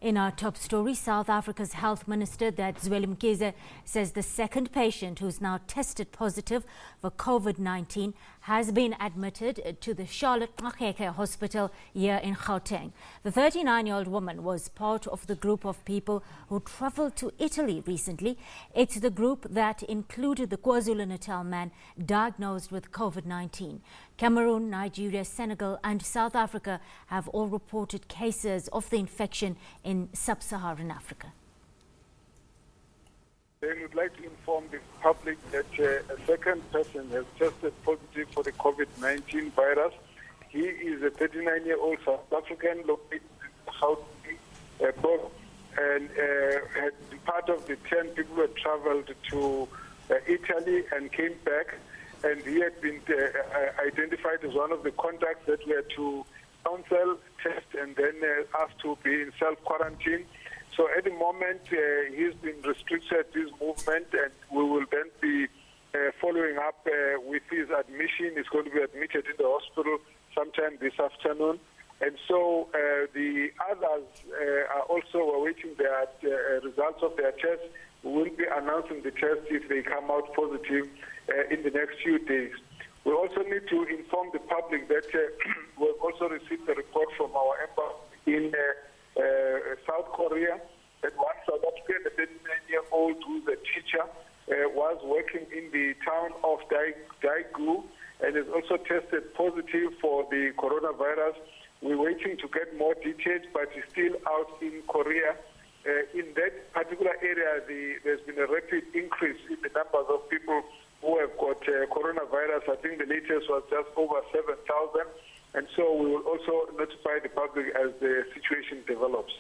In our top story, South Africa's Health Minister, Zweli Mkhize, says the second patient who's now tested positive for COVID-19 has been admitted to the Charlotte Maxeke Hospital here in Gauteng. The 39-year-old woman was part of the group of people who travelled to Italy recently. It's the group that included the KwaZulu-Natal man diagnosed with COVID-19. Cameroon, Nigeria, Senegal and South Africa have all reported cases of the infection in sub-Saharan Africa. We would like to inform the public that a second person has tested positive for the COVID-19 virus. He is a 39-year-old South African located in Gauteng and had been part of the 10 people who had traveled to Italy and came back. And he had been identified as one of the contacts that were to counsel, test, and then asked to be in self-quarantine. So at the moment, he's been restricted his movement, and we will then be following up with his admission. He's going to be admitted in the hospital sometime this afternoon. And so the others are also awaiting their results of their tests. We will be announcing the tests if they come out positive in the next few days. We also need to inform the public that we've also received a report from our embassy in South Korea that one South African, a 39-year-old who's a teacher, was working in the town of Daegu and is also tested positive for the coronavirus. We're waiting to get more details, but he's still out in Korea. In that particular area, there's been a rapid increase in the numbers of people who have got coronavirus. I think the latest was just over 7,000. And so we will also notify the public as the situation develops.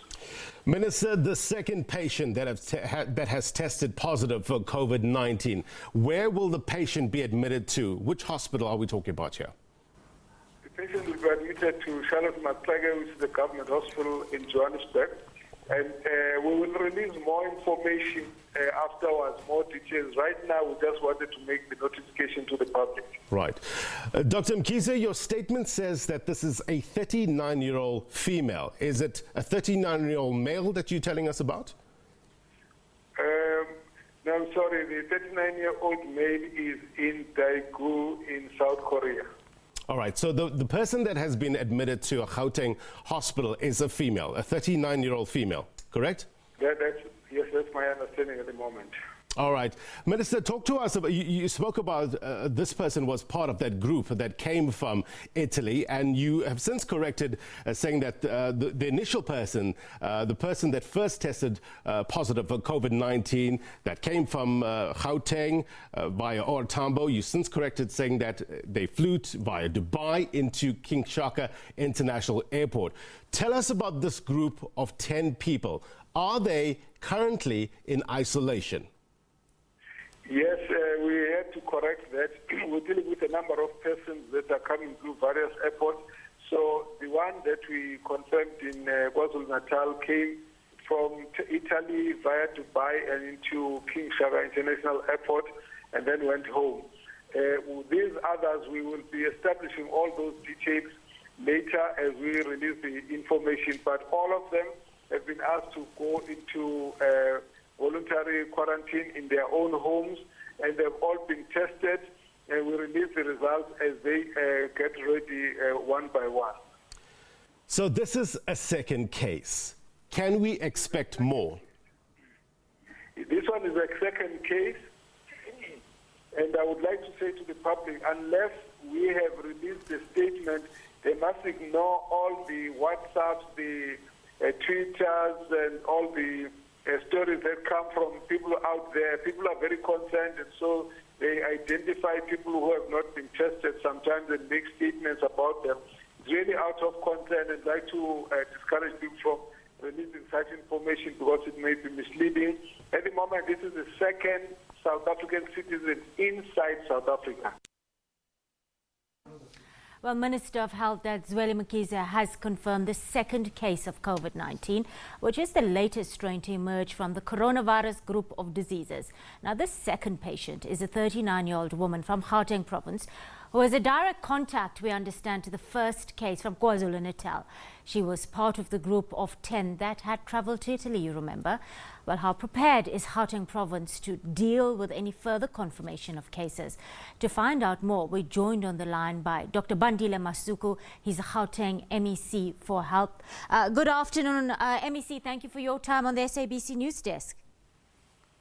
Minister, the second patient that has tested positive for COVID-19, where will the patient be admitted to? Which hospital are we talking about here? The patient will be admitted to Charlotte Maxeke, which is the government hospital in Johannesburg. And we will release more information afterwards, more details. Right now, we just wanted to make the notification to the public. Right. Dr. Mkhize, your statement says that this is a 39-year-old female. Is it a 39-year-old male that you're telling us about? No, I'm sorry. The 39-year-old male is in Daegu in South Korea. All right, so the person that has been admitted to a Gauteng hospital is a female, a 39-year-old female, correct? Yes, that's my understanding at the moment. All right. Minister, talk to us about, you spoke about this person was part of that group that came from Italy, and you have since corrected saying that the initial person, the person that first tested positive for COVID-19 that came from Gauteng via OR Tambo, you since corrected saying that they flew via Dubai into King Shaka International Airport. Tell us about this group of 10 people. Are they currently in isolation? Yes, we had to correct that. We're dealing with a number of persons that are coming through various airports. So the one that we confirmed in KwaZulu-Natal came from Italy via Dubai and into King Shaka International Airport and then went home. These others, we will be establishing all those details later as we release the information. But all of them have been asked to go into voluntary quarantine in their own homes, and they've all been tested, and we release the results as they get ready one by one. So this is a second case. Can we expect more? This one is a second case, and I would like to say to the public, unless we have released the statement, they must ignore all the WhatsApps, the Twitters, and all the stories that come from people out there. People are very concerned, and so they identify people who have not been tested sometimes and make statements about them. It's really out of concern, and I'd like to discourage people from releasing such information because it may be misleading. At the moment, this is the second South African citizen inside South Africa. Well, Minister of Health Zweli Mkhize has confirmed the second case of COVID-19, which is the latest strain to emerge from the coronavirus group of diseases. Now, this second patient is a 39-year-old woman from Gauteng province who was a direct contact, we understand, to the first case from KwaZulu-Natal. She was part of the group of 10 that had travelled to Italy, you remember. Well, how prepared is Gauteng province to deal with any further confirmation of cases? To find out more, we're joined on the line by Dr. Bandile Masuku. He's a Gauteng MEC for Health. Good afternoon, MEC. Thank you for your time on the SABC News Desk.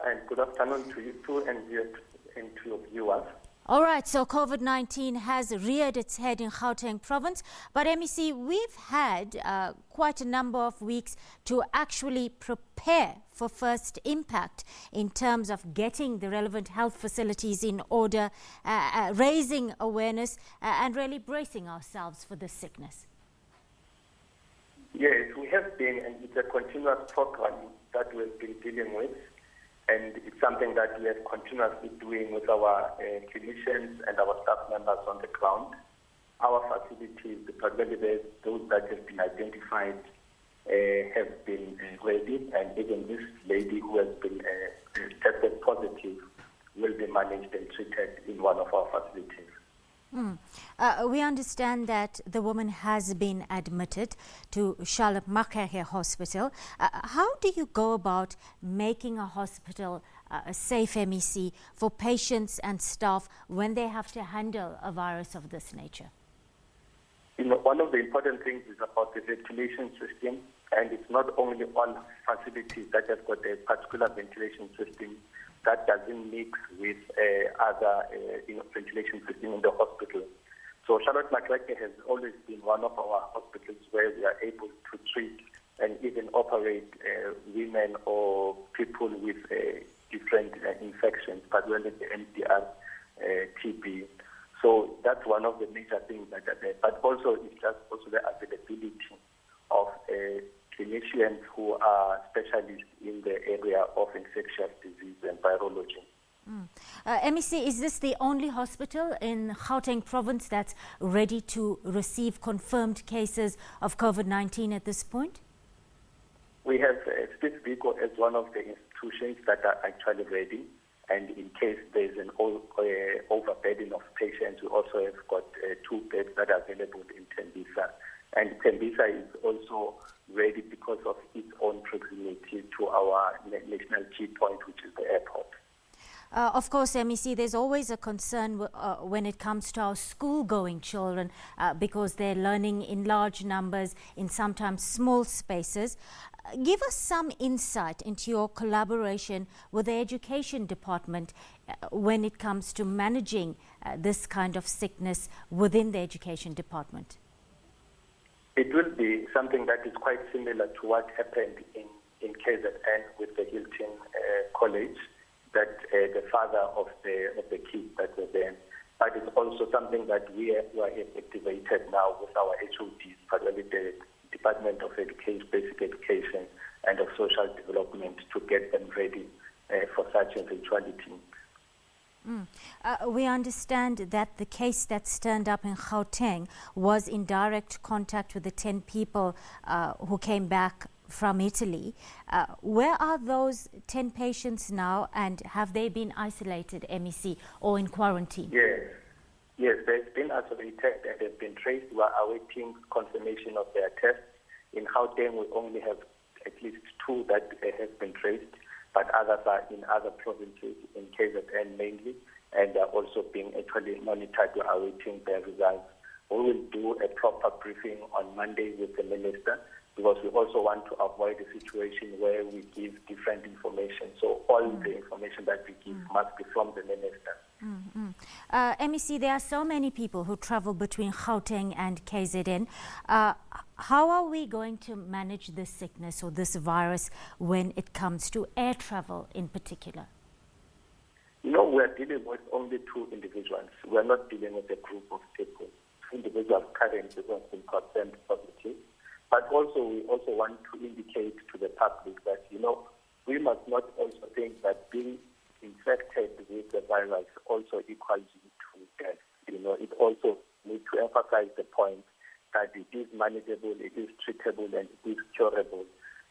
And good afternoon to you too and to your viewers. All right, so COVID-19 has reared its head in Gauteng province, but MEC, we've had quite a number of weeks to actually prepare for first impact in terms of getting the relevant health facilities in order, raising awareness and really bracing ourselves for this sickness. Yes, we have been, and it's a continuous program that we've been dealing with. And it's something that we are continuously doing with our clinicians and our staff members on the ground. Our facilities, particularly those that have been identified, have been ready, and even this lady who has been tested positive will be managed and treated in one of our facilities. We understand that the woman has been admitted to Charlotte Mkhize Hospital. How do you go about making a hospital a safe MEC for patients and staff when they have to handle a virus of this nature? You know, one of the important things is about the ventilation system, and it's not only one facility that has got a particular ventilation system that doesn't mix with other ventilation system in the hospital. So Charlotte Mkhize has always been one of our hospitals where we are able to treat and even operate women or people with different infections, particularly the MDR, TB. So that's one of the major things that are there. But also it's just also the availability of clinicians who are specialists in the area of infectious disease and virology. MEC, is this the only hospital in Gauteng province that's ready to receive confirmed cases of COVID-19 at this point? We have SABC as one of the institutions that are actually ready. And in case there's an overburden of patients, we also have got 2 beds that are available in Tembisa. And Tembisa is also ready because of its own proximity to our national key point, which is the airport. Of course, MEC, there's always a concern when it comes to our school-going children because they're learning in large numbers in sometimes small spaces. Give us some insight into your collaboration with the education department when it comes to managing this kind of sickness within the education department. It will be something that is quite similar to what happened in KZN with the Hilton College, that the father of the kids that were there. But it's also something that we are activated now with our HODs, particularly the Department of Education, Basic Education, and of Social Development to get them ready for such eventuality. We understand that the case that's turned up in Gauteng was in direct contact with the 10 people who came back from Italy. Where are those 10 patients now, and have they been isolated, MEC, or in quarantine? Yes, they've been isolated and they've been traced. We are awaiting confirmation of their tests. In Gauteng, we only have at least 2 that have been traced, but others are in other provinces, in KZN mainly, and they are also being actually monitored. We are awaiting their results. We will do a proper briefing on Monday with the minister, because we also want to avoid a situation where we give different information. So all the information that we give must be from the minister. MEC, there are so many people who travel between Gauteng and KZN. How are we going to manage this sickness or this virus when it comes to air travel in particular? No, we are dealing with only 2 individuals. We are not dealing with a group of people. 2 individuals currently have been confirmed positive. But also, we also want to indicate to the public that, we must not also think that being infected with the virus also equals to death. It also needs to emphasize the point that it is manageable, it is treatable, and it is curable.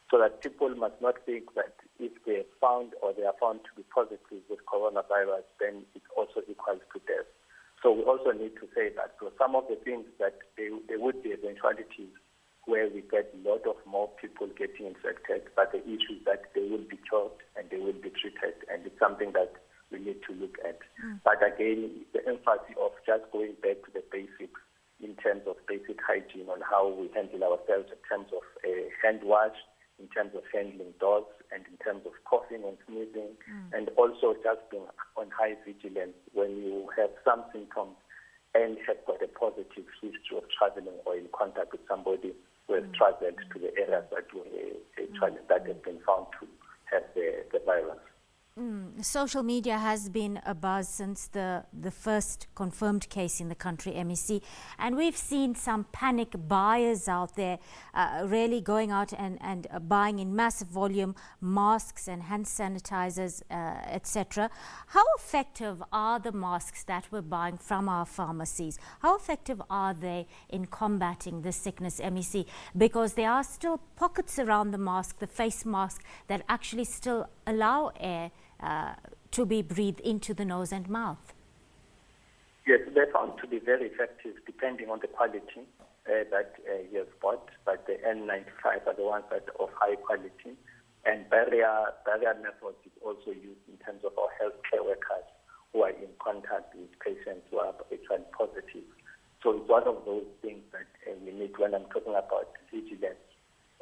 So that people must not think that if they are found to be positive with coronavirus, then it also equals to death. So we also need to say that. So some of the things that there would be eventualities where we get a lot of more people getting infected, but the issue is that they will be cured and they will be treated, and it's something that we need to look at. But again, the emphasis of just going back to the basics in terms of basic hygiene on how we handle ourselves in terms of hand wash, in terms of handling dogs, and in terms of coughing and sneezing, and also just being on high vigilance when you have some symptoms and have got a positive history of traveling or in contact with somebody who has traveled to the areas that have been found to have the virus. Social media has been abuzz since the first confirmed case in the country, MEC, and we've seen some panic buyers out there really going out and buying in massive volume masks and hand sanitizers, etc. How effective are the masks that we're buying from our pharmacies? How effective are they in combating this sickness, MEC? Because there are still pockets around the mask, the face mask, that actually still allow air to be breathed into the nose and mouth. Yes, they're found to be very effective depending on the quality that you have bought, but the N95 are the ones that are of high quality, and barrier methods is also used in terms of our healthcare workers who are in contact with patients who are HIV positive. So it's one of those things that we need when I'm talking about vigilance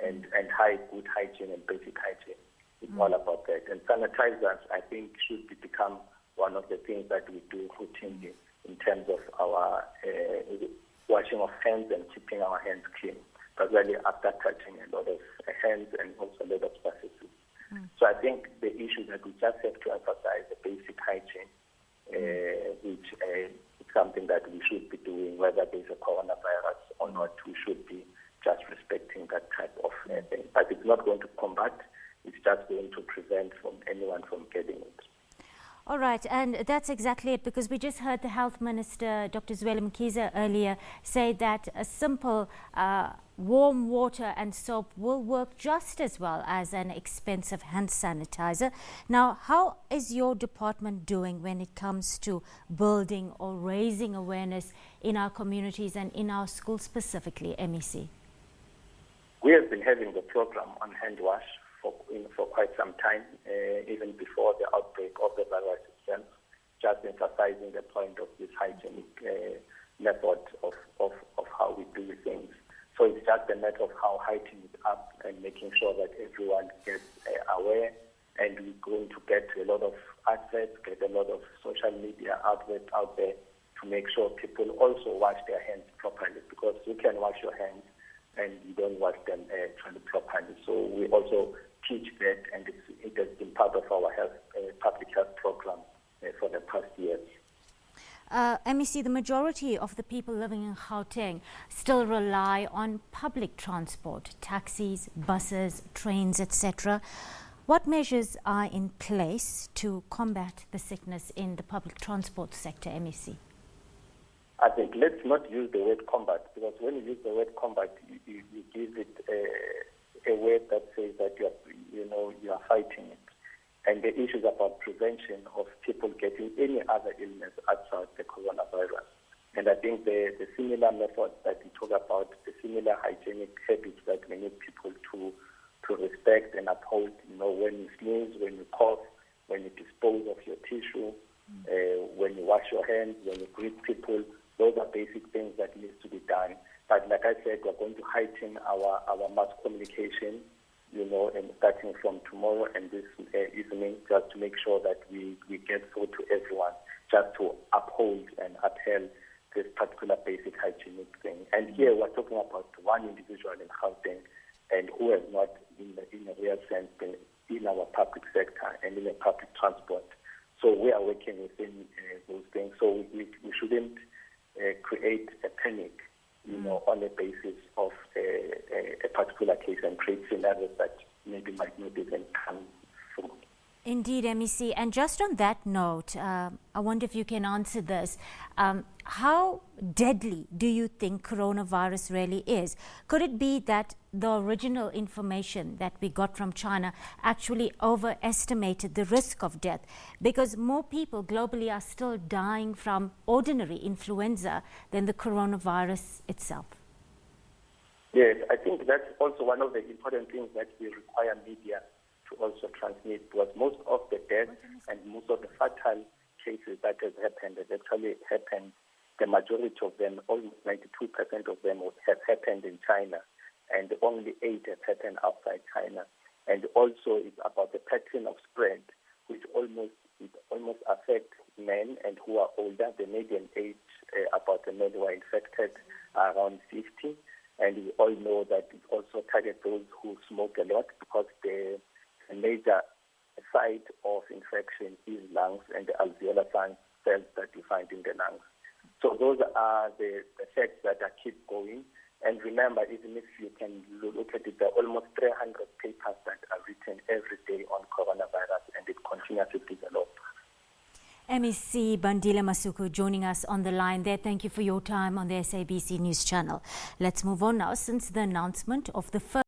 and high good hygiene and basic hygiene. It's all about that. And sanitizers, I think, should become one of the things that we do routinely in terms of our washing of hands and keeping our hands clean, particularly after touching a lot of hands and also a lot of surfaces. So I think the issue that we just have to emphasize the basic hygiene, which is something that we should be doing, whether there's a coronavirus or not. We should be just respecting that type of thing. But it's not going to combat. It's just going to prevent anyone from getting it. All right, and that's exactly it, because we just heard the Health Minister, Dr. Zweli Mkhize, earlier say that a simple warm water and soap will work just as well as an expensive hand sanitizer. Now, how is your department doing when it comes to building or raising awareness in our communities and in our schools specifically, MEC? We have been having the program on hand wash for quite some time, even before the outbreak of the virus itself, just emphasizing the point of this hygienic method of how we do things. So it's just a matter of how heightening it up and making sure that everyone gets aware, and we're going to get a lot of assets, get a lot of social media outlets out there to make sure people also wash their hands properly, because you can wash your hands and you don't wash them properly. So we also teach that, and it has been part of our public health program for the past years. MEC, the majority of the people living in Gauteng still rely on public transport, taxis, buses, trains, etc. What measures are in place to combat the sickness in the public transport sector, MEC? I think let's not use the word combat, because when you use the word combat, you give it a word that says that you are fighting it. And the issue is about prevention of people getting any other illness outside the coronavirus. And I think the similar methods that we talk about, the similar hygienic habits that we need people to respect and uphold, when you sneeze, when you cough, when you dispose of your tissue, when you wash your hands, when you greet people, those are basic things that need to be done. But like I said, we're going to heighten our mass communication, and starting from tomorrow and this evening, just to make sure that we get through to everyone, just to uphold and upheld this particular basic hygienic thing. And here we're talking about one individual in Gauteng, and who has not, in a real sense, been in our public sector and in the public transport. So we are working within those things. So we shouldn't create a panic, on the basis of a particular case and create scenarios that maybe might not even come through. Indeed, MEC. And just on that note, I wonder if you can answer this. How deadly do you think coronavirus really is? Could it be that the original information that we got from China actually overestimated the risk of death? Because more people globally are still dying from ordinary influenza than the coronavirus itself. Yes, I think that's also one of the important things that we require media to also transmit, because most of the deaths and most of the fatal cases that has happened has actually happened, the majority of them, almost 92% of them have happened in China, and only 8 have happened outside China. And also it's about the pattern of spread, which almost affects men and who are older. The median age about the men who are infected are around 50. And we all know that it also targets those who smoke a lot, because the major site of infection is lungs and the alveolar cells that you find in the lungs. So those are the facts that are keep going. And remember, even if you can look at it, there are almost 300 papers that are written every day on coronavirus, and it continues to develop. MEC Bandile Masuku joining us on the line there. Thank you for your time on the SABC News Channel. Let's move on now. Since the announcement of the first